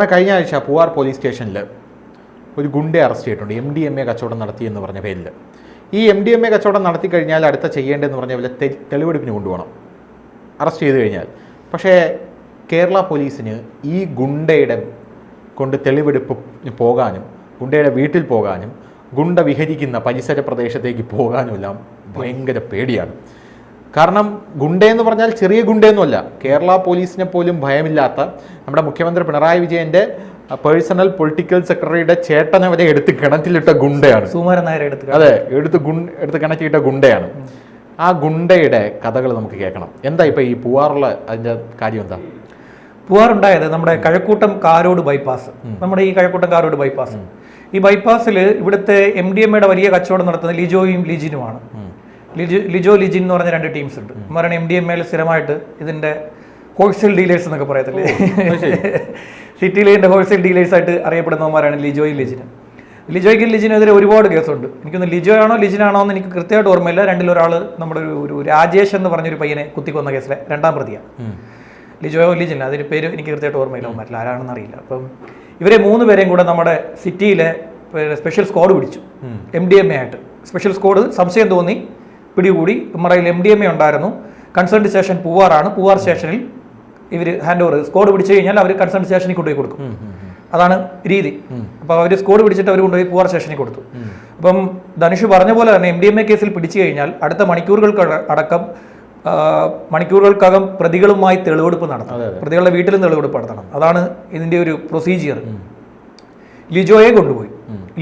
കഴിഞ്ഞ ആഴ്ച പൂവാർ പോലീസ് സ്റ്റേഷനിൽ ഒരു ഗുണ്ടയെ അറസ്റ്റ് ചെയ്തിട്ടുണ്ട്. MDMA കച്ചവടം നടത്തിയെന്ന് പറഞ്ഞ പേരിൽ. ഈ MDMA കച്ചവടം നടത്തി കഴിഞ്ഞാൽ അടുത്ത ചെയ്യേണ്ടതെന്ന് പറഞ്ഞാൽ വല്ല തെളിവെടുപ്പിന് കൊണ്ടുപോകണം, അറസ്റ്റ് ചെയ്ത് കഴിഞ്ഞാൽ. പക്ഷേ കേരള പോലീസിന് ഈ ഗുണ്ടയുടെ കൊണ്ട് തെളിവെടുപ്പ് പോകാനും ഗുണ്ടയുടെ വീട്ടിൽ പോകാനും ഗുണ്ട വിഹരിക്കുന്ന പരിസര പ്രദേശത്തേക്ക് പോകാനുമെല്ലാം ഭയങ്കര പേടിയാണ്. കാരണം ഗുണ്ടയെന്ന് പറഞ്ഞാൽ ചെറിയ ഗുണ്ടയൊന്നുമല്ല. കേരള പോലീസിനെ പോലും ഭയമില്ലാത്ത നമ്മുടെ മുഖ്യമന്ത്രി പിണറായി വിജയൻ്റെ പേഴ്സണൽ പൊളിറ്റിക്കൽ സെക്രട്ടറിയുടെ ചേട്ടനെ വരെ എടുത്ത് കിണറ്റിലിട്ട ഗുണ്ടയാണ്. അതെ, എടുത്ത് കിണറ്റിയിട്ട ഗുണ്ടയാണ്. ആ ഗുണ്ടയുടെ കഥകൾ നമുക്ക് കേൾക്കണം. എന്താ ഇപ്പം ഈ പൂവാറുള്ള അതിൻ്റെ കാര്യം എന്താ? പൂവാറുണ്ടായത് നമ്മുടെ കഴക്കൂട്ടം കാരോട് ബൈപ്പാസ്. നമ്മുടെ ഈ കഴക്കൂട്ടം കാരോട് ബൈപ്പാസ്, ഈ ബൈപ്പാസിൽ ഇവിടുത്തെ MDMAയുടെ വലിയ കച്ചവടം നടത്തുന്നത് ലിജോയും ലിജിനുമാണ്. ലിജോ ലിജിൻ എന്ന് പറഞ്ഞ രണ്ട് ടീംസ് ഉണ്ട്. മരണം MDMAയിൽ സ്ഥിരമായിട്ട് ഇതിൻ്റെ ഹോൾസെയിൽ ഡീലേഴ്സ് എന്നൊക്കെ പറയത്തില്ലേ, സിറ്റിയിലെ ഇതിൻ്റെ ഹോൾസെയിൽ ഡീലേഴ്സായിട്ട് അറിയപ്പെടുന്നവന്മാരാണ് ലിജോയും ലിജിനും. ലിജോയ്ക്കും ലിജിനെതിരെ ഒരുപാട് കേസുണ്ട്. എനിക്കൊന്ന് ലിജോ ആണോ ലിജിനാണോ എന്ന് എനിക്ക് കൃത്യമായിട്ട് ഓർമ്മയില്ല. രണ്ടിലൊരാൾ നമ്മുടെ ഒരു രാജേഷ് എന്ന് പറഞ്ഞൊരു പയ്യനെ കുത്തിക്കൊന്ന കേസിലെ രണ്ടാം പ്രതിയാണ്. ലിജോയോ ലിജിൻ, അതിന് പേര് എനിക്ക് കൃത്യമായിട്ട് ഓർമ്മയില്ല, മറ്റില്ല ആരാണെന്ന് അറിയില്ല. അപ്പം ഇവരെ 3 പേരെയും കൂടെ നമ്മുടെ സിറ്റിയിലെ സ്പെഷ്യൽ സ്ക്വാഡ് പിടിച്ചു. MDMA ആയിട്ട് സ്പെഷ്യൽ സ്ക്വാഡ് സംശയം തോന്നി പിടികൂടി. മറയിൽ MDMA ഉണ്ടായിരുന്നു. കൺസേൺ സ്റ്റേഷൻ പൂവാറാണ്. പൂവാർ സ്റ്റേഷനിൽ ഇവർ ഹാൻഡ് ഓവർ സ്ക്വാഡ് പിടിച്ചു കഴിഞ്ഞാൽ അവർ കൺസേൺ സ്റ്റേഷനിൽ കൊണ്ടുപോയി കൊടുക്കും. അതാണ് രീതി. അപ്പോൾ അവർ സ്ക്വാഡ് പിടിച്ചിട്ട് അവർ കൊണ്ടുപോയി പൂവാർ സ്റ്റേഷനിൽ കൊടുത്തു. അപ്പം ധനുഷ് പറഞ്ഞ പോലെ തന്നെ MDMA കേസിൽ പിടിച്ചു കഴിഞ്ഞാൽ അടുത്ത മണിക്കൂറുകൾക്കകം പ്രതികളുമായി തെളിവെടുപ്പ് നടത്തണം. പ്രതികളുടെ വീട്ടിലും തെളിവെടുപ്പ് നടത്തണം. അതാണ് ഇതിൻ്റെ ഒരു പ്രൊസീജിയർ. ലിജോയെ കൊണ്ടുപോയി,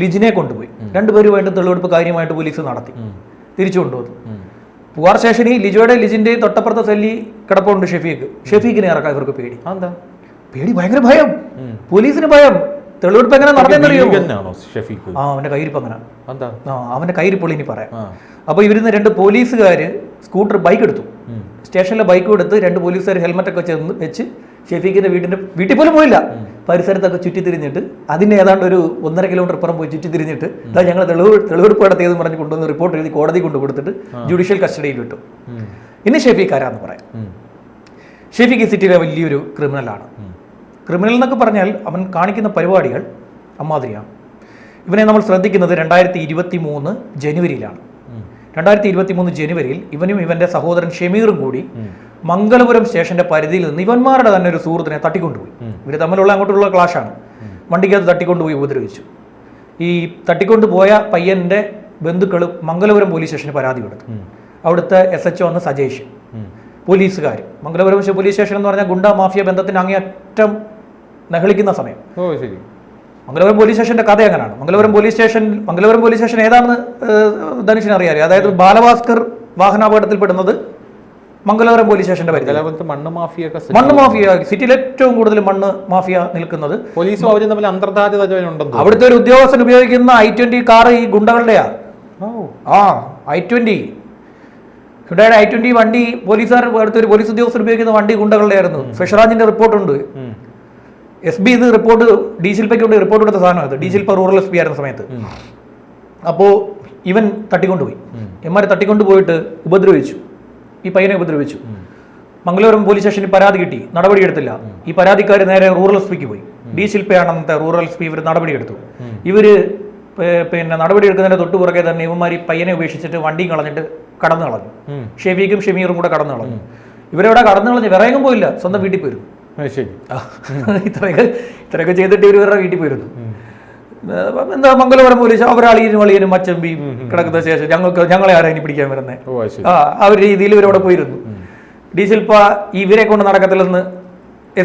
ലിജിനെ കൊണ്ടുപോയി. രണ്ടുപേരുമായിട്ട് തെളിവെടുപ്പ് കാര്യമായിട്ട് പോലീസ് നടത്തി തിരിച്ചു കൊണ്ടുവന്നു. പൂവാർ സ്റ്റേഷനിൽ ലിജോയുടെ ലിജിന്റെയും തൊട്ടപ്പുറത്തെ സെല്ലി കിടപ്പുണ്ട് ഷെഫീഖിനെ ഇറക്കാൻ ഇവർക്ക് പേടി. പേടി, ഭയങ്കര ഭയം, പോലീസിന് ഭയം. തെളിവെടുപ്പ് എങ്ങനെ നടന്നറിയോ? അവന്റെ കയ്യിരിപ്പ് അങ്ങനെ, അവന്റെ കയ്യിരിപ്പുള്ളി ഇനി പറയാം. അപ്പൊ ഇവരുന്ന് 2 പോലീസുകാര് സ്കൂട്ടർ ബൈക്ക് എടുത്തു. സ്റ്റേഷനിലെ ബൈക്ക് എടുത്ത് 2 പോലീസുകാർ ഹെൽമെറ്റൊക്കെ ചെന്ന് വെച്ച് ഷെഫീഖിന്റെ വീട്ടിൽ പോലും പോയില്ല, പരിസരത്തൊക്കെ ചുറ്റിത്തിരിഞ്ഞിട്ട് അതിന് ഏതാണ്ട് ഒരു 1.5 കിലോമീറ്റർ പുറം പോയി ചുറ്റിത്തിരിഞ്ഞിട്ട് ഞങ്ങൾ തെളിവെടുപ്പ് നടത്തിയതെന്ന് പറഞ്ഞ് കൊണ്ടുവന്ന് റിപ്പോർട്ട് എഴുതി കോടതി കൊണ്ട് കൊടുത്തിട്ട് ജുഡീഷ്യൽ കസ്റ്റഡിയിൽ വിട്ടു. ഇനി ഷെഫീഖ് ആരാന്ന് പറയാം. ഷെഫീഖ് സിറ്റിയിലെ വലിയൊരു ക്രിമിനലാണ്. ക്രിമിനൽ എന്നൊക്കെ പറഞ്ഞാൽ അവൻ കാണിക്കുന്ന പരിപാടികൾ അമ്മാതിരിയാണ്. ഇവനെ നമ്മൾ ശ്രദ്ധിക്കുന്നത് 2023 ജനുവരിയിലാണ്. 2023 ജനുവരിയിൽ ഇവനും ഇവന്റെ സഹോദരൻ ഷമീറും കൂടി മംഗലപുരം സ്റ്റേഷന്റെ പരിധിയിൽ നിന്ന് ഇവന്മാരുടെ തന്നെ ഒരു സുഹൃത്തിനെ തട്ടിക്കൊണ്ടുപോയി. ഇവർ തമ്മിലുള്ള അങ്ങോട്ടുള്ള ക്ലാഷാണ്. വണ്ടിക്കകത്ത് തട്ടിക്കൊണ്ടുപോയി ഉപദ്രവിച്ചു. ഈ തട്ടിക്കൊണ്ടുപോയ പയ്യന്റെ ബന്ധുക്കൾ മംഗലപുരം പോലീസ് സ്റ്റേഷന് പരാതി കൊടുത്തു. അവിടുത്തെ SHO വന്ന് സജേഷ്, പോലീസുകാർ. മംഗലപുരം പോലീസ് സ്റ്റേഷൻ എന്ന് പറഞ്ഞാൽ ഗുണ്ട മാഫിയ ബന്ധത്തിന് അങ്ങേയറ്റം നഹളിക്കുന്ന സമയം. മംഗലപുരം പോലീസ് സ്റ്റേഷന്റെ കഥ എങ്ങനെയാണ്? മംഗലപുരം പോലീസ് സ്റ്റേഷൻ ഏതാണെന്ന് ധനുഷിന് അറിയാം. അതായത് ബാലഭാസ്കർ വാഹനാപകടത്തിൽപ്പെടുന്നത് മംഗലപുരം പോലീസ് സ്റ്റേഷന്റെ പരിധി. മണ്ണ് മാഫിയ സിറ്റിയിൽ ഏറ്റവും കൂടുതൽ മണ്ണ് മാഫിയ നിൽക്കുന്നത്. അവിടുത്തെ ഒരു ഉദ്യോഗസ്ഥൻ ഉപയോഗിക്കുന്ന I-20 കാർ ഈ ഗുണ്ടകളുടെയാ. I-20 ഹുഡയുടെ I-20 വണ്ടി പോലീസുകാർ, അടുത്തൊരു പോലീസ് ഉദ്യോഗസ്ഥർ ഉപയോഗിക്കുന്ന വണ്ടി ഗുണ്ടകളുടെ ആയിരുന്നു. ഫെഷറാജിന്റെ റിപ്പോർട്ടുണ്ട്. SB ഇത് റിപ്പോർട്ട് ഡീസിൽപ്പയ്ക്ക് കൊണ്ട് റിപ്പോർട്ട് കൊടുത്ത സാധനമാണ്. ഡീസിൽപ്പ റൂറൽ SP ആയിരുന്ന സമയത്ത്. അപ്പോൾ ഇവൻ തട്ടിക്കൊണ്ടുപോയി. ഇവന്മാരെ തട്ടിക്കൊണ്ടുപോയിട്ട് ഉപദ്രവിച്ചു. ഈ പയ്യനെ ഉപദ്രവിച്ചു. മംഗലപുരം പോലീസ് സ്റ്റേഷനിൽ പരാതി കിട്ടി, നടപടിയെടുത്തില്ല. ഈ പരാതിക്കാർ നേരെ റൂറൽ SPക്ക് പോയി. ഡീസിൽപ്പയാണെന്നത്തെ റൂറൽ SP ഇവർ നടപടിയെടുത്തു. ഇവര് നടപടി എടുക്കുന്നതിന്റെ തൊട്ടു പുറകെ തന്നെ ഇവന്മാർ ഈ പയ്യനെ ഉപേക്ഷിച്ചിട്ട് വണ്ടിയും കളഞ്ഞിട്ട് കടന്നു കളഞ്ഞു. ഷെഫീഖും ഷമീറും കൂടെ കടന്നു കളഞ്ഞു. ഇവരെവിടെ കടന്നു കളഞ്ഞു? വേറെയും പോയില്ല, സ്വന്തം വീട്ടിൽ പോയിരുന്നു. ഇത്രയൊക്കെ ചെയ്തിട്ട് ഇവരുടെ വീട്ടിൽ പോയിരുന്നു. എന്താ മംഗലപുരം പോലീസ് അവരളിയനും മച്ചമ്പിയും കിടക്കുന്ന ശേഷം ഞങ്ങളെ ആരാ ഇനി പിടിക്കാൻ വരുന്നത്? ആ ഒരു രീതിയിൽ ഇവരവിടെ പോയിരുന്നു. ഡീസിൽപ്പ ഇവരെ കൊണ്ട് നടക്കത്തില്ലെന്ന്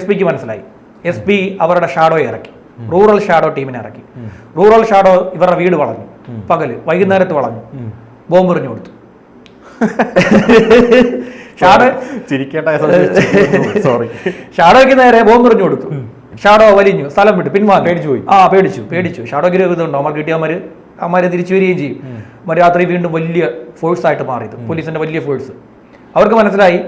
SPക്ക് മനസ്സിലായി. SP അവരുടെ ഷാഡോയെ ഇറക്കി, റൂറൽ ഷാഡോ ടീമിനെ ഇറക്കി. റൂറൽ ഷാഡോ ഇവരുടെ വീട് വളഞ്ഞു, പകല് വൈകുന്നേരത്ത് വളഞ്ഞു, ബോംബെറിഞ്ഞു കൊടുത്തു. ഷാഡോയ്ക്ക് നേരെ ബോംബെറിഞ്ഞു കൊടുത്തു. ഷാഡോ വലിഞ്ഞു, സ്ഥലം വിട്ടു, പിൻവാങ്ങി. പേടിച്ചു. ഷാഡോയ്ക്ക് ഇതുണ്ടോ, അമ്മ കിട്ടിയവന്മാര് അമ്മമാരെ തിരിച്ചു വരികയും ചെയ്യും. രാത്രി വീണ്ടും വലിയ ഫോഴ്സ് ആയിട്ട് മാറിയത്, പോലീസിന്റെ വലിയ ഫോഴ്സ്. അവർക്ക് മനസ്സിലായി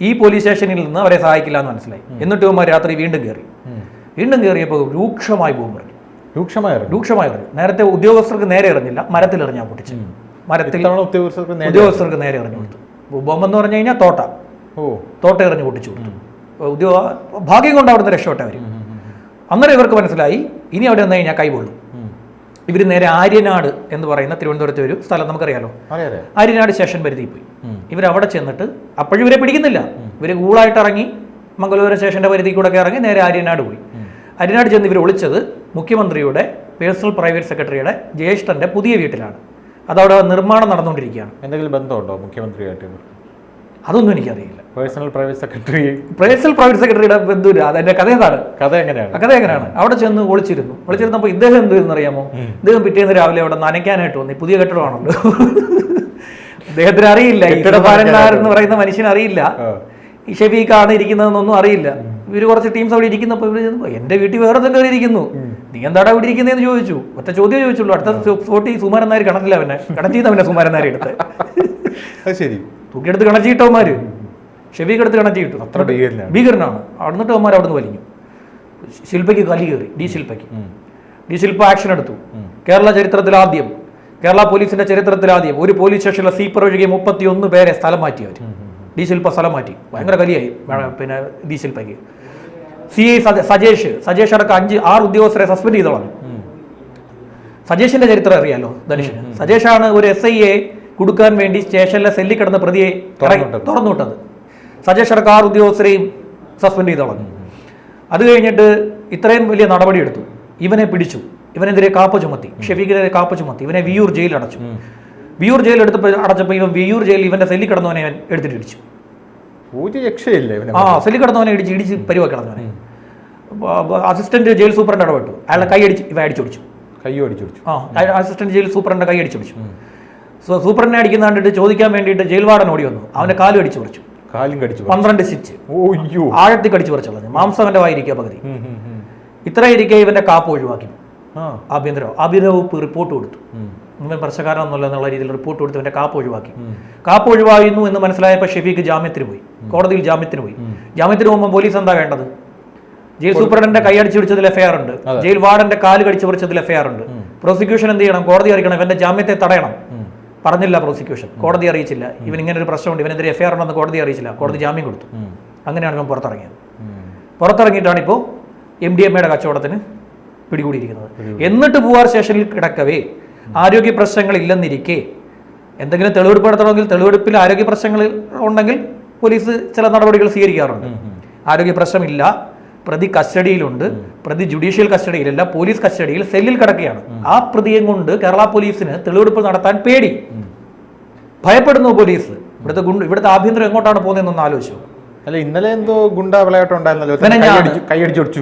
ഈ പോലീസ് സ്റ്റേഷനിൽ നിന്ന് അവരെ സഹായിക്കില്ല എന്ന് മനസ്സിലായി. എന്നിട്ട് ഇവന്മാർ രാത്രി വീണ്ടും കയറിയപ്പോൾ രൂക്ഷമായി ബോംബെറിഞ്ഞു. നേരത്തെ ഉദ്യോഗസ്ഥർക്ക് നേരെ എറിഞ്ഞില്ല, മരത്തിൽ എറിഞ്ഞാൽ പൊട്ടിച്ചു. ഉദ്യോഗസ്ഥർക്ക് നേരെ എറിഞ്ഞു കൊടുത്തു. ബോംബെന്ന് പറഞ്ഞു കഴിഞ്ഞാൽ തോട്ട എറിഞ്ഞു പൊട്ടിച്ചു കൊടുത്തു. ഭാഗ്യം കൊണ്ട് അവിടുന്ന് രക്ഷപ്പെട്ടവർ. അന്നേരം ഇവർക്ക് മനസ്സിലായി ഇനി അവിടെ വന്നു കഴിഞ്ഞാൽ കൈകൊള്ളും. ഇവർ നേരെ ആര്യനാട് എന്ന് പറയുന്ന തിരുവനന്തപുരത്തെ ഒരു സ്ഥലം നമുക്കറിയാലോ, ആര്യനാട് സ്റ്റേഷൻ പരിധിയിൽ പോയി. ഇവരവിടെ ചെന്നിട്ട് അപ്പോഴും ഇവരെ പിടിക്കുന്നില്ല. ഇവർ കൂളായിട്ട് ഇറങ്ങി മംഗളൂരു സ്റ്റേഷന്റെ പരിധി കൂടെ ഒക്കെ ഇറങ്ങി നേരെ ആര്യനാട് പോയി. ആര്യനാട് ചെന്ന് ഇവർ ഒളിച്ചത് മുഖ്യമന്ത്രിയുടെ പേഴ്സണൽ പ്രൈവറ്റ് സെക്രട്ടറിയുടെ ജ്യേഷ്ഠന്റെ പുതിയ വീട്ടിലാണ്. അതവിടെ നിർമ്മാണം നടന്നുകൊണ്ടിരിക്കുകയാണ്. എന്തെങ്കിലും ബന്ധമുണ്ടോ മുഖ്യമന്ത്രിയായിട്ട്? അതൊന്നും എനിക്കറിയില്ല. പേഴ്സണൽ പ്രൈവറ്റ് സെക്രട്ടറിയുടെ ബന്ധുവില്ല. അതിന്റെ കഥ എന്താണ്? കഥ എങ്ങനെയാണ്? അവിടെ ചെന്ന് ഒളിച്ചിരുന്നപ്പോൾ ഇദ്ദേഹം എന്തെന്ന് അറിയാമോ? ഇദ്ദേഹം പിറ്റേന്ന് രാവിലെ അവിടെ നനയ്ക്കാനായിട്ട് വന്നു. പുതിയ കെട്ടിടമാണല്ലോ, അദ്ദേഹത്തിന് അറിയില്ല. ഈ എന്ന് പറയുന്ന മനുഷ്യന് അറിയില്ല ഈ ഷെഫീഖാണ് ഇരിക്കുന്നതെന്നൊന്നും അറിയില്ല. ഇവര് കുറച്ച് ടീംസ് അവിടെ ഇരിക്കുന്നപ്പോൾ എന്റെ വീട്ടിൽ വേറെ എന്തെങ്കിലും ഇരിക്കുന്നു, നീ എന്താടാ ഇവിടെ ഇരിക്കുന്നതെന്ന് ചോദിച്ചു. ഒറ്റ ചോദ്യം ചോദിച്ചുള്ളൂ. അടുത്ത സ്പോട്ടി സുമാരൻ നായർ കണക്കില്ല, അവനെ കണക്ട് സുമാരൻ നായർ എടുത്ത് ശരി തൂക്കിയെടുത്ത് കണക്ട് ചെയ്തിട്ടവന്മാര് ഷെഫീഖ് എടുത്ത് കണക്ട് ചെയ്തിട്ടു. അത്ര ഭീകരനാണ്. അവിടുന്നിട്ട് അവന്മാർ അവിടുന്ന് വലിഞ്ഞു. ശില്പയ്ക്ക് കലി കയറി. ഡി ശില്പ ആക്ഷൻ എടുത്തു. കേരള പോലീസിന്റെ ചരിത്രത്തിലാദ്യം ഒരു പോലീസ് സ്റ്റേഷനിലെ സീപ്പർ ഒഴികെ 31 പേരെ സ്ഥലം മാറ്റി. അവർ ഡി ശില്പ സ്ഥലം മാറ്റി. ഭയങ്കര കലിയായി പിന്നെ ഡി ശില്പയ്ക്ക്. CI സജേഷ് അടക്കം 5-6 ഉദ്യോഗസ്ഥരെ സസ്പെൻഡ് ചെയ്തോളാം. സജേഷിന്റെ ചരിത്രം അറിയാലോ ധനുഷിന്. സജേഷാണ് ഒരു SIയെ കൊടുക്കാൻ വേണ്ടി സ്റ്റേഷനിലെ സെല്ലിൽ കിടന്ന പ്രതിയെ തുറന്നു വിട്ടത്. സജേഷ് അടക്കം 6 ഉദ്യോഗസ്ഥരെയും സസ്പെൻഡ് ചെയ്തോളാം. അത് കഴിഞ്ഞിട്ട് ഇത്രയും വലിയ നടപടി എടുത്തു. ഇവനെ പിടിച്ചു. ഇവനെതിരെ കാപ്പ ചുമത്തി. ഷെഫീഖിനെതിരെ കാപ്പ ചുമത്തി. ഇവനെ വിയൂർ ജയിൽ അടച്ചു. വിയൂർ ജയിൽ അടച്ചപ്പോൾ ഇവൻ വിയൂർ ജയിലിൽ ഇവന്റെ സെല്ലിൽ കിടന്നവനെ എടുത്തിട്ട് ഇടിച്ചു. സെല്ലിൽ കിടന്നവനെ ഇടിച്ച് പരിവാക്കി കിടന്നവനെ. അസിസ്റ്റന്റ് ജയിൽ സൂപ്രണ്ട് ഇടപെട്ടു. അയാളെ അടിച്ചോടിച്ചു. അസിസ്റ്റന്റ് ജയിൽ സൂപ്രണ്ട് കൈ അടിച്ചോടിച്ചു. സൂപ്രണ്ടിനെ അടിക്കുന്ന കണ്ടിട്ട് ചോദിക്കാൻ വേണ്ടിയിട്ട് ജയിൽ വാർഡൻ ഓടി വന്നു. അവന്റെ കാലും അടിച്ചു പറിച്ചു. 12 സ്റ്റിച്ച് ആഴത്തിൽ കടിച്ചു പറിച്ചു. മാംസം അവന്റെ വായിരിക്കുക പകുതി. ഇത്ര ഇരിക്കെ ഇവന്റെ കാപ്പ് ഒഴിവാക്കി. ആഭ്യന്തര വകുപ്പ് റിപ്പോർട്ട് കൊടുത്തു. ഇവൻ പ്രശ്നക്കാരനൊന്നുമില്ല എന്നുള്ള രീതിയിൽ റിപ്പോർട്ട് കൊടുത്ത് ഇവന്റെ കാപ്പ് ഒഴിവാക്കി. കാപ്പ് ഒഴിവായിരുന്നു എന്ന് മനസ്സിലായപ്പോൾ ഷെഫീഖ് ജാമ്യത്തിന് പോയി. കോടതിയിൽ ജാമ്യത്തിന് പോയി. ജാമ്യത്തിന് പോകുമ്പോൾ പോലീസ് എന്താ വേണ്ടത്? ജയിൽ സൂപ്രണ്ടന്റെ കൈ അടിച്ചു പിടിച്ചതിൽ FIR ഉണ്ട്. ജയിൽ വാർഡന്റെ കാല് കടിച്ചു പറിച്ചതിൽ FIR ഉണ്ട്. പ്രോസിക്യൂഷൻ എന്ത് ചെയ്യണം? കോടതി അറിയിക്കണം. ഇവന്റെ ജാമ്യത്തെ തടയണം. പറഞ്ഞില്ല പ്രോസിക്യൂഷൻ. കോടതി അറിയിച്ചില്ല. ഇവൻ ഇങ്ങനെ ഒരു പ്രശ്നമുണ്ട്, ഇവനെതിരെ FIR ഉണ്ടെന്ന് കോടതി അറിയിച്ചില്ല. കോടതി ജാമ്യം കൊടുത്തു. അങ്ങനെയാണ് ഇവൻ പുറത്തിറങ്ങിയത്. പുറത്തിറങ്ങിയിട്ടാണ് ഇപ്പോൾ MDMA കച്ചവടത്തിന് പിടികൂടിയിരിക്കുന്നത്. എന്നിട്ട് പൂവാർ സ്റ്റേഷനിൽ കിടക്കവേ ആരോഗ്യ പ്രശ്നങ്ങൾ ഇല്ലെന്നിരിക്കെ എന്തെങ്കിലും തെളിവെടുപ്പ് നടത്തണമെങ്കിൽ തെളിവെടുപ്പിൽ ആരോഗ്യ പ്രശ്നങ്ങൾ ഉണ്ടെങ്കിൽ പോലീസ് ചില നടപടികൾ സ്വീകരിക്കാറുണ്ട്. ആരോഗ്യ പ്രശ്നമില്ല, പ്രതി കസ്റ്റഡിയിലുണ്ട്, പ്രതി ജുഡീഷ്യൽ കസ്റ്റഡിയിലല്ല, പോലീസ് കസ്റ്റഡിയിൽ സെല്ലിൽ കിടക്കുകയാണ്. ആ പ്രതിയെ കൊണ്ട് കേരള പോലീസിന് തെളിവെടുപ്പ് നടത്താൻ പേടി, ഭയപ്പെടുന്നു പോലീസ്. ഇവിടുത്തെ ആഭ്യന്തരം എങ്ങോട്ടാണ് പോകുന്നതെന്നൊന്ന് ആലോചിച്ചു. അല്ല, ഇന്നലെ എന്തോ ഗുണ്ട വിളയാട്ടം ഉണ്ടായിരുന്നല്ലോ, കൈയടിച്ചോടിച്ചു.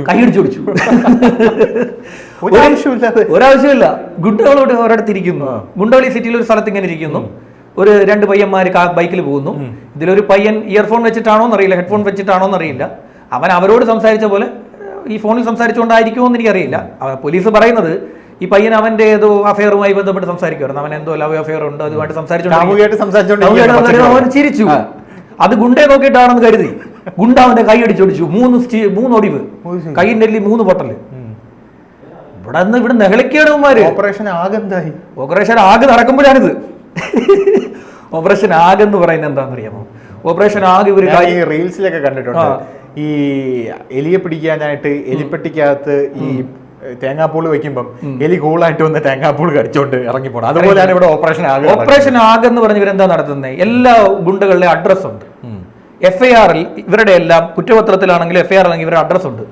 ഒരാവശ്യമില്ല. ഗുണ്ടകളോട് ഒരിടത്തിരിക്കുന്നു. ഗുണ്ടകളി സിറ്റിയിൽ ഒരു സ്ഥലത്ത് ഇങ്ങനെ ഇരിക്കുന്നു. ഒരു 2 പയ്യന്മാർ ബൈക്കിൽ പോകുന്നു. ഇതിലൊരു പയ്യൻ ഇയർഫോൺ വെച്ചിട്ടാണോ എന്നറിയില്ല, ഹെഡ്ഫോൺ വെച്ചിട്ടാണോ എന്നറിയില്ല. അവൻ അവരോട് സംസാരിച്ച പോലെ ഈ ഫോണിൽ സംസാരിച്ചുകൊണ്ടായിരിക്കുമോ എന്ന് എനിക്കറിയില്ല. പോലീസ് പറയുന്നത് ഈ പയ്യൻ അവന്റെ ഏതോ അഫെയറുമായി ബന്ധപ്പെട്ട് സംസാരിക്കുമായിരുന്നു. അവൻ എന്തോ ലവ് അഫെയർ ഉണ്ട്, അതുമായിട്ട് സംസാരിച്ചുകൊണ്ട് അവൻ ചിരിച്ചു. അത് ഗുണ്ടയെ നോക്കിയിട്ടാണെന്ന് കരുതി ഗുണ്ട അവന്റെ കൈ അടിച്ചോടിച്ചു. 3 ഒടിവ്, കൈയിന്റെ 3 പൊട്ടല്. ഇവിടെ നെഹളിക്കണവന്മാര്. ഓപ്പറേഷൻ ആഗ് നടക്കുമ്പോഴാണിത്. ഓപ്പറേഷൻ ആഗ് എന്ന് പറയുന്നത് എന്താണെന്നറിയാമോ? ഓപ്പറേഷൻ ആഗ് ഇവര് റീൽസിലൊക്കെ കണ്ടിട്ടുണ്ട്. ഈ എലിയെ പിടിക്കാനായിട്ട് എലിപ്പെട്ടിക്കകത്ത് ഈ തേങ്ങാപ്പൂള് വെക്കുമ്പം എലി കൂളായിട്ട് വന്ന് തേങ്ങാപ്പൂള് കടിച്ചോണ്ട് ഇറങ്ങിപ്പോണം. അതുപോലെയാണ് ഇവിടെ ഓപ്പറേഷൻ ആഗ്. ഓപ്പറേഷൻ ആഗ് എന്ന് പറഞ്ഞ് ഇവരെന്താ നടത്തുന്നത്? എല്ലാ ഗുണ്ടകളുടെ അഡ്രസ് ഉണ്ട്. FIR-ൽ ഇവരുടെ എല്ലാം കുറ്റപത്രത്തിലാണെങ്കിൽ FIR ആണെങ്കിൽ ഇവരുടെ അഡ്രസ് ഉണ്ട്.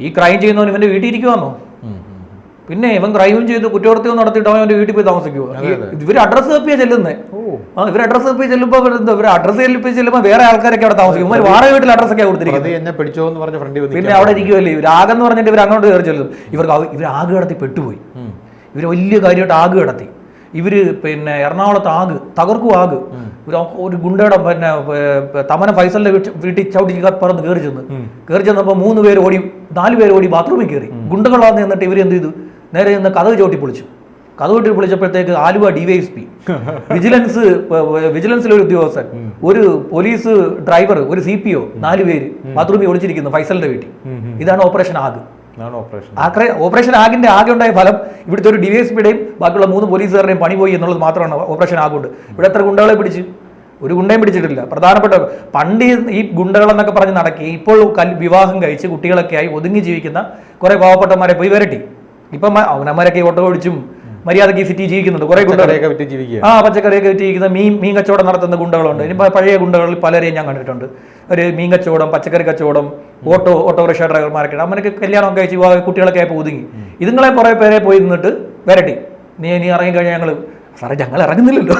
ഈ ക്രൈം ചെയ്യുന്നവൻ ഇവന്റെ വീട്ടിൽ ഇരിക്കുവാന്നോ? പിന്നെ ഇവൻ ക്രൈമും ചെയ്ത് കുറ്റകൃത്യവും നടത്തിയിട്ട് അവന്റെ വീട്ടിൽ പോയി താമസിക്കുമോ? ഇവര് അഡ്രസ് തപ്പിയാ ചെല്ലുന്നേ. ഇവർ അഡ്രസ് തപ്പി ചെല്ലുമ്പോ അഡ്രസ് ചെല്ലുമ്പോ വേറെ ആൾക്കാരൊക്കെ അവിടെ താമസിക്കും. വാടക വീട്ടിൽ അഡ്രസ്സൊക്കെ കൊടുത്തിരിക്കുന്നത്. പിന്നെ അവിടെ ഇരിക്കുമല്ലേ ഇവർ ആകെന്ന് പറഞ്ഞിട്ട് ഇവർ അങ്ങോട്ട് കയറി ചെല്ലും. ഇവർ ആഗ് കടത്തി പെട്ടുപോയി. ഇവർ വലിയ കാര്യമായിട്ട് ആഗ് കടത്തി. ഇവര് പിന്നെ എറണാകുളത്ത് ആഗ് തകർക്കും. ആഗ് ഒരു ഗുണ്ടയുടെ പിന്നെ തമന ഫൈസലിന്റെ വീട്ടിൽ ചവിട്ടി പറന്ന് കയറി ചെന്നപ്പോ 4 പേര് ഓടി ബാത്റൂമിൽ കയറി. ഗുണ്ടകളാന്ന് എന്നിട്ട് ഇവർ എന്ത് ചെയ്തു? നേരെ നിന്ന് കഥക് ചവിട്ടി പൊളിച്ചു. കഥ പൊളിച്ചപ്പോഴത്തേക്ക് ആലുവ DYSP, വിജിലൻസിലെ ഒരു ഉദ്യോഗസ്ഥൻ, ഒരു പോലീസ് ഡ്രൈവർ, ഒരു CPO, 4 പേര് ബാത്റൂമിൽ ഒളിച്ചിരിക്കുന്നു ഫൈസലിന്റെ വീട്ടിൽ. ഇതാണ് ഓപ്പറേഷൻ ആഗ്. ഓപ്പറേഷൻ ആഗിന്റെ ആകെ ഉണ്ടായ ഫലം ഇവിടുത്തെ ഒരു DYSPയുടെയും ബാക്കിയുള്ള 3 പോലീസുകാരുടെയും പണി പോയി എന്നുള്ളത് മാത്രമാണ് ഓപ്പറേഷൻ ആഗ് കൊണ്ട്. ഇവിടെ എത്ര ഗുണ്ടകളെ പിടിച്ച്? ഒരു ഗുണ്ടയും പിടിച്ചിട്ടില്ല. പ്രധാനപ്പെട്ട പണ്ട് ഈ ഗുണ്ടകളെന്നൊക്കെ പറഞ്ഞ് നടക്കി ഇപ്പോൾ വിവാഹം കഴിച്ച് കുട്ടികളൊക്കെ ആയി ഒതുങ്ങി ജീവിക്കുന്ന കുറെ പാവപ്പെട്ടന്മാരെ പോയി വരട്ടി. ഇപ്പം അവനന്മാരൊക്കെ ഓട്ടോ ഓടിച്ചും മര്യാദയ്ക്ക് സിറ്റി ജീവിക്കുന്നുണ്ട്. കുറെ ഗുണ്ടകളൊക്കെ വിറ്റ് ജീവിക്കുക. പച്ചക്കറിയൊക്കെ വിറ്റ് ജീവിക്കുന്ന മീൻ കച്ചവടം നടത്തുന്ന ഗുണ്ടകളുണ്ട്. ഇനി പഴയ ഗുണ്ടകളിൽ പലരെയും ഞാൻ കണ്ടിട്ടുണ്ട്. ഒരു മീൻ കച്ചവടം, പച്ചക്കറി കച്ചവടം, ഓട്ടോറിക്ഷ ഡ്രൈവർമാരൊക്കെ അമ്മനൊക്കെ കല്യാണം കഴിച്ച് കുട്ടികളൊക്കെ ആയപ്പോൾ ഒതുങ്ങി. ഇതുങ്ങളെ കുറെ പേരെ പോയി നിന്നിട്ട് വരട്ടി. നീ ഇറങ്ങിക്കഴിഞ്ഞാൽ ഞങ്ങൾ ഇറങ്ങുന്നില്ലല്ലോ.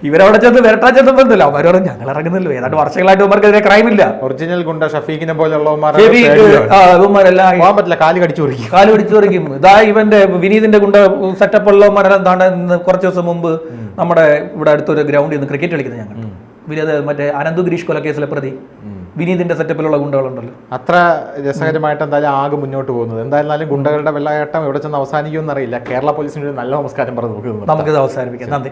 ഇവരവിടെ ചെന്ന് വരട്ടാൻ ചെന്നപ്പോഴല്ലോ അവരോട് ഞങ്ങൾ ഇറങ്ങുന്നില്ലോ. ഏതാണ്ട് വർഷങ്ങളായിട്ട് ഇവർക്കെതിരെ ക്രൈം ഇല്ല. ഒറിജിനൽ ഗുണ്ട ഷഫീഖിനെ പോലെയുള്ളവന്മാരെല്ലാം കാല് കടിച്ചു പറിക്കും. ഇതാ ഇവന്റെ വിനീതിന്റെ ഗുണ്ട സെറ്റപ്പ് ഉള്ളവന്മാരെല്ലാം താണ്ട കുറച്ച് ദിവസം മുമ്പ് നമ്മുടെ ഇവിടെ അടുത്തൊരു ഗ്രൗണ്ടിൽ നിന്ന് ക്രിക്കറ്റ് കളിക്കുന്നത് ഞങ്ങൾ. മറ്റേ അനന്തു ഗിരീഷ് കൊലക്കേസിലെ പ്രതി വിനീതിന്റെ സെറ്റപ്പിലുള്ള ഗുണ്ടകളുണ്ടല്ലോ. അത്ര രസകരമായിട്ട് എന്തായാലും ആകെ മുന്നോട്ട് പോകുന്നത്. എന്തായാലും ഗുണ്ടകളുടെ വെള്ളയാട്ടം എവിടെ ചെന്ന് അവസാനിക്കുമെന്ന് അറിയില്ല. കേരള പോലീസിന് ഒരു നല്ല നമസ്കാരം പറഞ്ഞു നമുക്കിത് അവസാനിപ്പിക്കാം. നന്ദി.